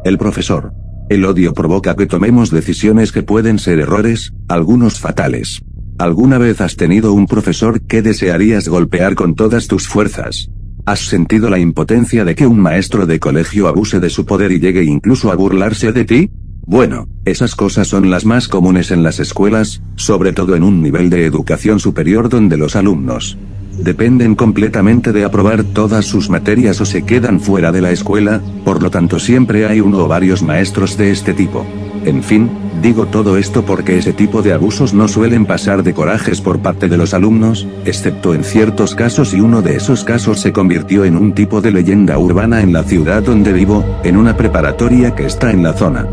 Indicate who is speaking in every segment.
Speaker 1: El profesor. El odio provoca que tomemos decisiones que pueden ser errores, algunos fatales. ¿Alguna vez has tenido un profesor que desearías golpear con todas tus fuerzas? ¿Has sentido la impotencia de que un maestro de colegio abuse de su poder y llegue incluso a burlarse de ti? Bueno, esas cosas son las más comunes en las escuelas, sobre todo en un nivel de educación superior donde los alumnos dependen completamente de aprobar todas sus materias o se quedan fuera de la escuela, por lo tanto siempre hay uno o varios maestros de este tipo. En fin, digo todo esto porque ese tipo de abusos no suelen pasar de corajes por parte de los alumnos, excepto en ciertos casos, y uno de esos casos se convirtió en un tipo de leyenda urbana en la ciudad donde vivo, en una preparatoria que está en la zona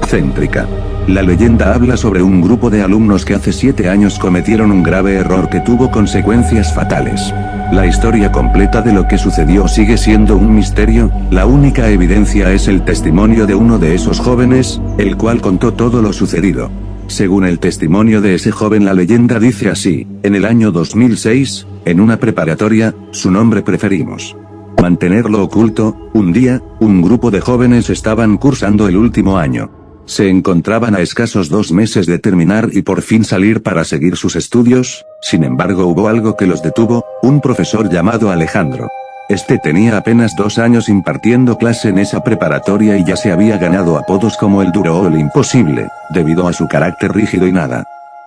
Speaker 1: céntrica. La leyenda habla sobre un grupo de alumnos que hace 7 años cometieron un grave error que tuvo consecuencias fatales. La historia completa de lo que sucedió sigue siendo un misterio, la única evidencia es el testimonio de uno de esos jóvenes, el cual contó todo lo sucedido. Según el testimonio de ese joven, la leyenda dice así: en el año 2006, en una preparatoria, su nombre preferimos mantenerlo oculto, un día, un grupo de jóvenes estaban cursando el último año. Se encontraban a escasos 2 meses de terminar y por fin salir para seguir sus estudios, sin embargo hubo algo que los detuvo, un profesor llamado Alejandro. Este tenía apenas 2 años impartiendo clase en esa preparatoria y ya se había ganado apodos como el duro o el imposible, debido a su carácter rígido y nada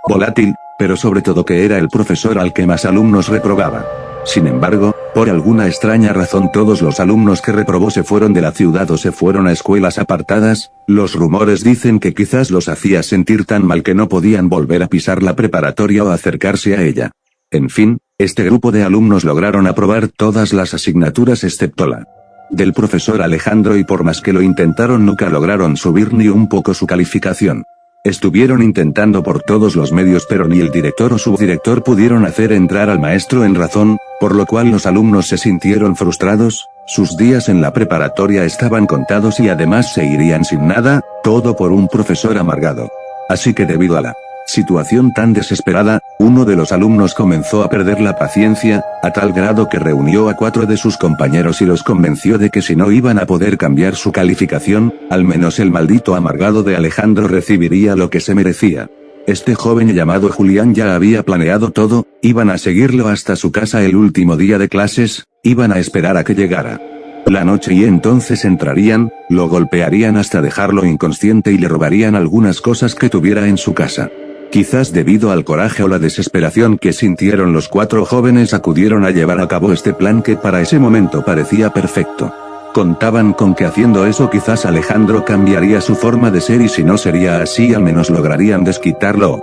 Speaker 1: volátil, pero sobre todo que era el profesor al que más alumnos reprobaba. Sin embargo, por alguna extraña razón todos los alumnos que reprobó se fueron de la ciudad o se fueron a escuelas apartadas, los rumores dicen que quizás los hacía sentir tan mal que no podían volver a pisar la preparatoria o acercarse a ella. En fin, este grupo de alumnos lograron aprobar todas las asignaturas excepto la del profesor Alejandro y por más que lo intentaron nunca lograron subir ni un poco su calificación. Estuvieron intentando por todos los medios pero ni el director o subdirector pudieron hacer entrar al maestro en razón, por lo cual los alumnos se sintieron frustrados, sus días en la preparatoria estaban contados y además se irían sin nada, todo por un profesor amargado. Así que debido a la situación tan desesperada, uno de los alumnos comenzó a perder la paciencia, a tal grado que reunió a 4 de sus compañeros y los convenció de que si no iban a poder cambiar su calificación, al menos el maldito amargado de Alejandro recibiría lo que se merecía. Este joven llamado Julián ya había planeado todo, iban a seguirlo hasta su casa el último día de clases, iban a esperar a que llegara la noche y entonces entrarían, lo golpearían hasta dejarlo inconsciente y le robarían algunas cosas que tuviera en su casa. Quizás debido al coraje o la desesperación que sintieron los 4 jóvenes acudieron a llevar a cabo este plan que para ese momento parecía perfecto. Contaban con que haciendo eso quizás Alejandro cambiaría su forma de ser y si no sería así al menos lograrían desquitarlo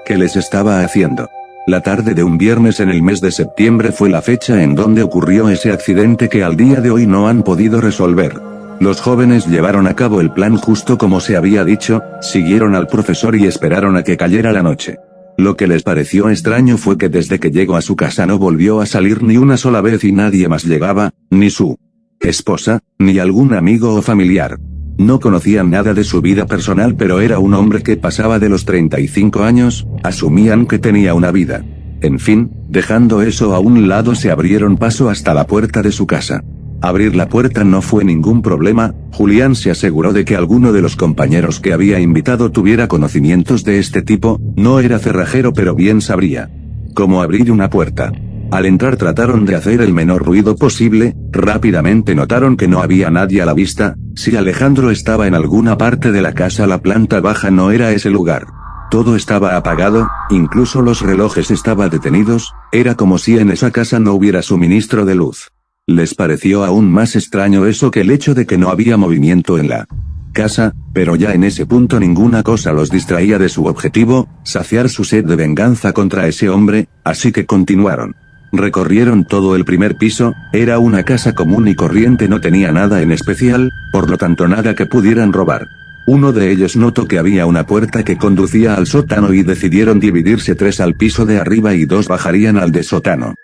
Speaker 1: que les estaba haciendo. La tarde de un viernes en el mes de septiembre fue la fecha en donde ocurrió ese accidente que al día de hoy no han podido resolver. Los jóvenes llevaron a cabo el plan justo como se había dicho, siguieron al profesor y esperaron a que cayera la noche. Lo que les pareció extraño fue que desde que llegó a su casa no volvió a salir ni una sola vez y nadie más llegaba, ni su esposa, ni algún amigo o familiar. No conocían nada de su vida personal pero era un hombre que pasaba de los 35 años, asumían que tenía una vida. En fin, dejando eso a un lado se abrieron paso hasta la puerta de su casa. Abrir la puerta no fue ningún problema, Julián se aseguró de que alguno de los compañeros que había invitado tuviera conocimientos de este tipo, no era cerrajero pero bien sabría cómo abrir una puerta. Al entrar trataron de hacer el menor ruido posible, rápidamente notaron que no había nadie a la vista, si Alejandro estaba en alguna parte de la casa la planta baja no era ese lugar. Todo estaba apagado, incluso los relojes estaban detenidos, era como si en esa casa no hubiera suministro de luz. Les pareció aún más extraño eso que el hecho de que no había movimiento en la casa, pero ya en ese punto ninguna cosa los distraía de su objetivo, saciar su sed de venganza contra ese hombre, así que continuaron. Recorrieron todo el primer piso, era una casa común y corriente, no tenía nada en especial, por lo tanto nada que pudieran robar. Uno de ellos notó que había una puerta que conducía al sótano y decidieron dividirse 3 al piso de arriba y 2 bajarían al de sótano.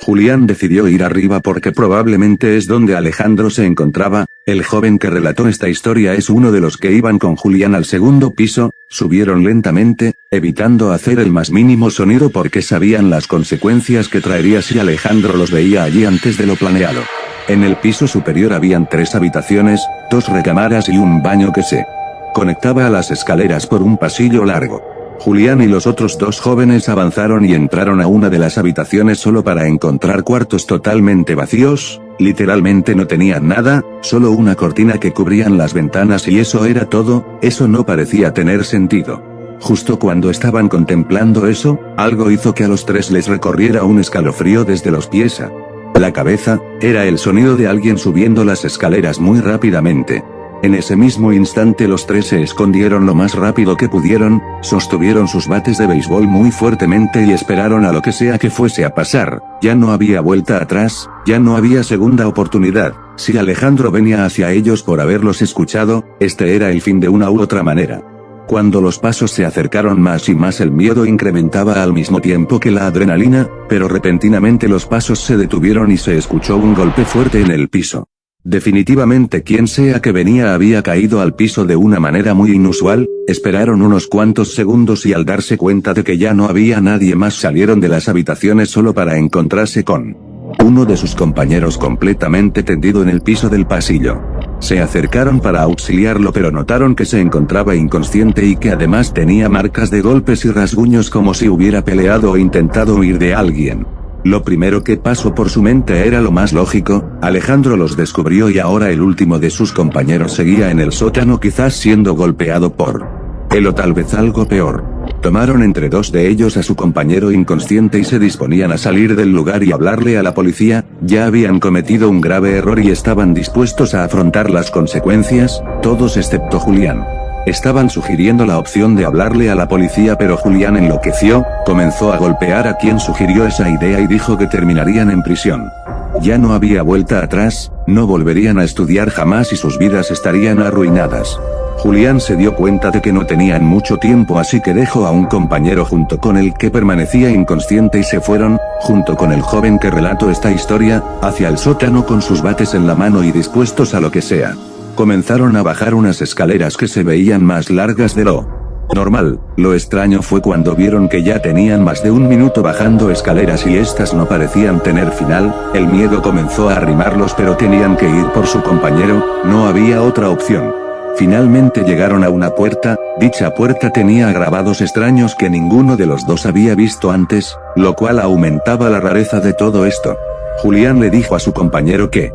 Speaker 1: Julián decidió ir arriba porque probablemente es donde Alejandro se encontraba, el joven que relató esta historia es uno de los que iban con Julián al segundo piso, subieron lentamente, evitando hacer el más mínimo sonido porque sabían las consecuencias que traería si Alejandro los veía allí antes de lo planeado. En el piso superior habían 3 habitaciones, 2 recámaras y un baño que se conectaba a las escaleras por un pasillo largo. Julián y los otros 2 jóvenes avanzaron y entraron a una de las habitaciones solo para encontrar cuartos totalmente vacíos, literalmente no tenían nada, solo una cortina que cubrían las ventanas y eso era todo. Eso no parecía tener sentido. Justo cuando estaban contemplando eso, algo hizo que a los 3 les recorriera un escalofrío desde los pies a la cabeza. Era el sonido de alguien subiendo las escaleras muy rápidamente. En ese mismo instante los 3 se escondieron lo más rápido que pudieron, sostuvieron sus bates de béisbol muy fuertemente y esperaron a lo que sea que fuese a pasar. Ya no había vuelta atrás, ya no había segunda oportunidad. Si Alejandro venía hacia ellos por haberlos escuchado, este era el fin de una u otra manera. Cuando los pasos se acercaron más y más, el miedo incrementaba al mismo tiempo que la adrenalina, pero repentinamente los pasos se detuvieron y se escuchó un golpe fuerte en el piso. Definitivamente quien sea que venía había caído al piso de una manera muy inusual. Esperaron unos cuantos segundos y al darse cuenta de que ya no había nadie más salieron de las habitaciones solo para encontrarse con uno de sus compañeros completamente tendido en el piso del pasillo. Se acercaron para auxiliarlo pero notaron que se encontraba inconsciente y que además tenía marcas de golpes y rasguños como si hubiera peleado o intentado huir de alguien. Lo primero que pasó por su mente era lo más lógico: Alejandro los descubrió y ahora el último de sus compañeros seguía en el sótano, quizás siendo golpeado por él o tal vez algo peor. Tomaron entre 2 de ellos a su compañero inconsciente y se disponían a salir del lugar y hablarle a la policía. Ya habían cometido un grave error y estaban dispuestos a afrontar las consecuencias, todos excepto Julián. Estaban sugiriendo la opción de hablarle a la policía, pero Julián enloqueció, comenzó a golpear a quien sugirió esa idea y dijo que terminarían en prisión. Ya no había vuelta atrás, no volverían a estudiar jamás y sus vidas estarían arruinadas. Julián se dio cuenta de que no tenían mucho tiempo, así que dejó a un compañero junto con el que permanecía inconsciente y se fueron, junto con el joven que relató esta historia, hacia el sótano con sus bates en la mano y dispuestos a lo que sea. Comenzaron a bajar unas escaleras que se veían más largas de lo normal. Lo extraño fue cuando vieron que ya tenían más de 1 minuto bajando escaleras y estas no parecían tener final. El miedo comenzó a arrimarlos, pero tenían que ir por su compañero, no había otra opción. Finalmente llegaron a una puerta. Dicha puerta tenía grabados extraños que ninguno de los 2 había visto antes, lo cual aumentaba la rareza de todo esto. Julián le dijo a su compañero que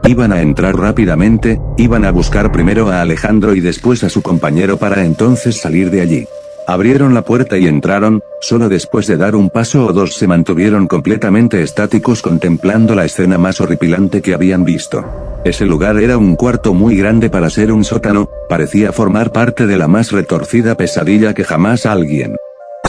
Speaker 1: iban a entrar rápidamente, iban a buscar primero a Alejandro y después a su compañero para entonces salir de allí. Abrieron la puerta y entraron. Solo después de dar un paso o 2 se mantuvieron completamente estáticos contemplando la escena más horripilante que habían visto. Ese lugar era un cuarto muy grande para ser un sótano, parecía formar parte de la más retorcida pesadilla que jamás alguien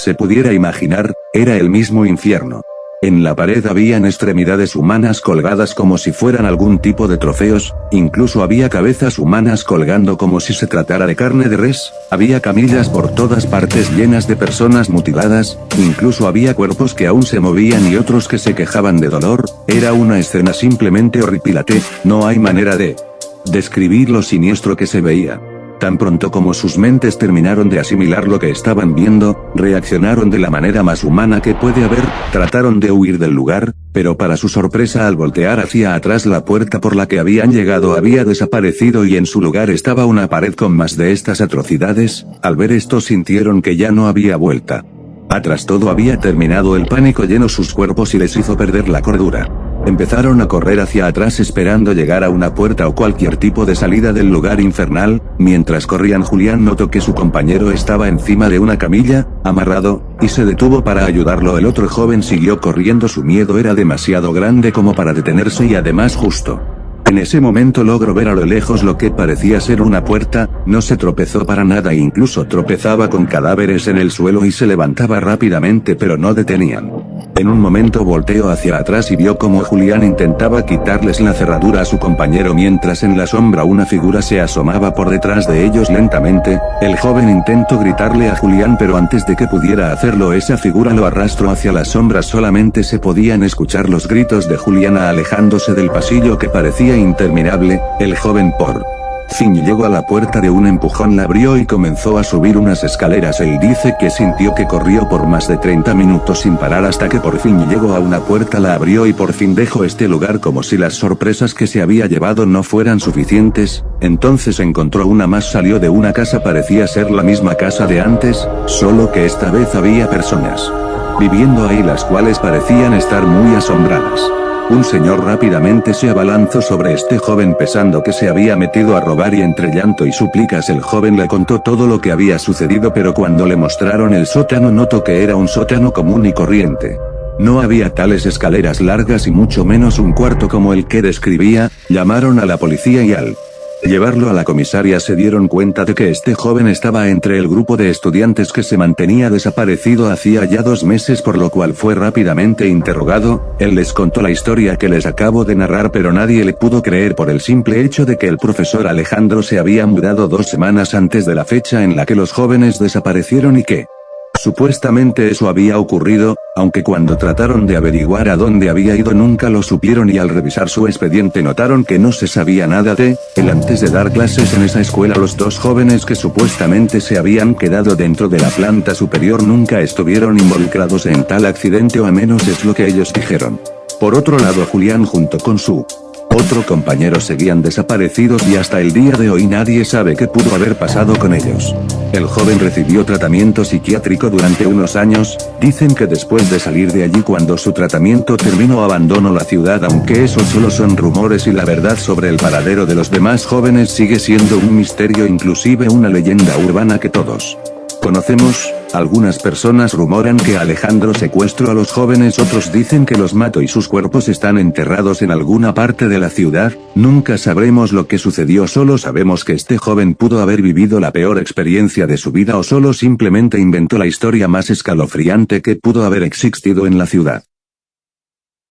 Speaker 1: se pudiera imaginar. Era el mismo infierno. En la pared habían extremidades humanas colgadas como si fueran algún tipo de trofeos, incluso había cabezas humanas colgando como si se tratara de carne de res, había camillas por todas partes llenas de personas mutiladas, incluso había cuerpos que aún se movían y otros que se quejaban de dolor. Era una escena simplemente horripilante, no hay manera de describir lo siniestro que se veía. Tan pronto como sus mentes terminaron de asimilar lo que estaban viendo, reaccionaron de la manera más humana que puede haber, trataron de huir del lugar, pero para su sorpresa al voltear hacia atrás la puerta por la que habían llegado había desaparecido y en su lugar estaba una pared con más de estas atrocidades. Al ver esto sintieron que ya no había vuelta atrás, todo había terminado, el pánico llenó sus cuerpos y les hizo perder la cordura. Empezaron a correr hacia atrás esperando llegar a una puerta o cualquier tipo de salida del lugar infernal. Mientras corrían, Julián notó que su compañero estaba encima de una camilla, amarrado, y se detuvo para ayudarlo. El otro joven siguió corriendo, su miedo era demasiado grande como para detenerse y además justo en ese momento logró ver a lo lejos lo que parecía ser una puerta. No se tropezó para nada, incluso tropezaba con cadáveres en el suelo y se levantaba rápidamente, pero no detenían. En un momento volteó hacia atrás y vio cómo Julián intentaba quitarles la cerradura a su compañero mientras en la sombra una figura se asomaba por detrás de ellos lentamente. El joven intentó gritarle a Julián, pero antes de que pudiera hacerlo esa figura lo arrastró hacia las sombras. Solamente se podían escuchar los gritos de Julián alejándose del pasillo que parecía interminable. El joven por Finn llegó a la puerta de un empujón, la abrió y comenzó a subir unas escaleras. Él dice que sintió que corrió por más de 30 minutos sin parar hasta que por fin llegó a una puerta, la abrió y por fin dejó este lugar, como si las sorpresas que se había llevado no fueran suficientes. Entonces encontró una más, salió de una casa, parecía ser la misma casa de antes, solo que esta vez había personas viviendo ahí, las cuales parecían estar muy asombradas. Un señor rápidamente se abalanzó sobre este joven pensando que se había metido a robar y entre llanto y súplicas el joven le contó todo lo que había sucedido, pero cuando le mostraron el sótano notó que era un sótano común y corriente. No había tales escaleras largas y mucho menos un cuarto como el que describía. Llamaron a la policía y al llevarlo a la comisaria se dieron cuenta de que este joven estaba entre el grupo de estudiantes que se mantenía desaparecido hacía ya 2 meses, por lo cual fue rápidamente interrogado. Él les contó la historia que les acabo de narrar, pero nadie le pudo creer por el simple hecho de que el profesor Alejandro se había mudado 2 semanas antes de la fecha en la que los jóvenes desaparecieron y que supuestamente eso había ocurrido, aunque cuando trataron de averiguar a dónde había ido nunca lo supieron, y al revisar su expediente notaron que no se sabía nada de él antes de dar clases en esa escuela. Los 2 jóvenes que supuestamente se habían quedado dentro de la planta superior nunca estuvieron involucrados en tal accidente, o al menos es lo que ellos dijeron. Por otro lado, Julián junto con su otro compañero seguían desaparecidos y hasta el día de hoy nadie sabe qué pudo haber pasado con ellos. El joven recibió tratamiento psiquiátrico durante unos años. Dicen que después de salir de allí, cuando su tratamiento terminó, abandonó la ciudad, aunque eso solo son rumores y la verdad sobre el paradero de los demás jóvenes sigue siendo un misterio, inclusive una leyenda urbana que todos conocemos. Algunas personas rumoran que Alejandro secuestró a los jóvenes, otros dicen que los mató y sus cuerpos están enterrados en alguna parte de la ciudad. Nunca sabremos lo que sucedió, solo sabemos que este joven pudo haber vivido la peor experiencia de su vida o solo simplemente inventó la historia más escalofriante que pudo haber existido en la ciudad.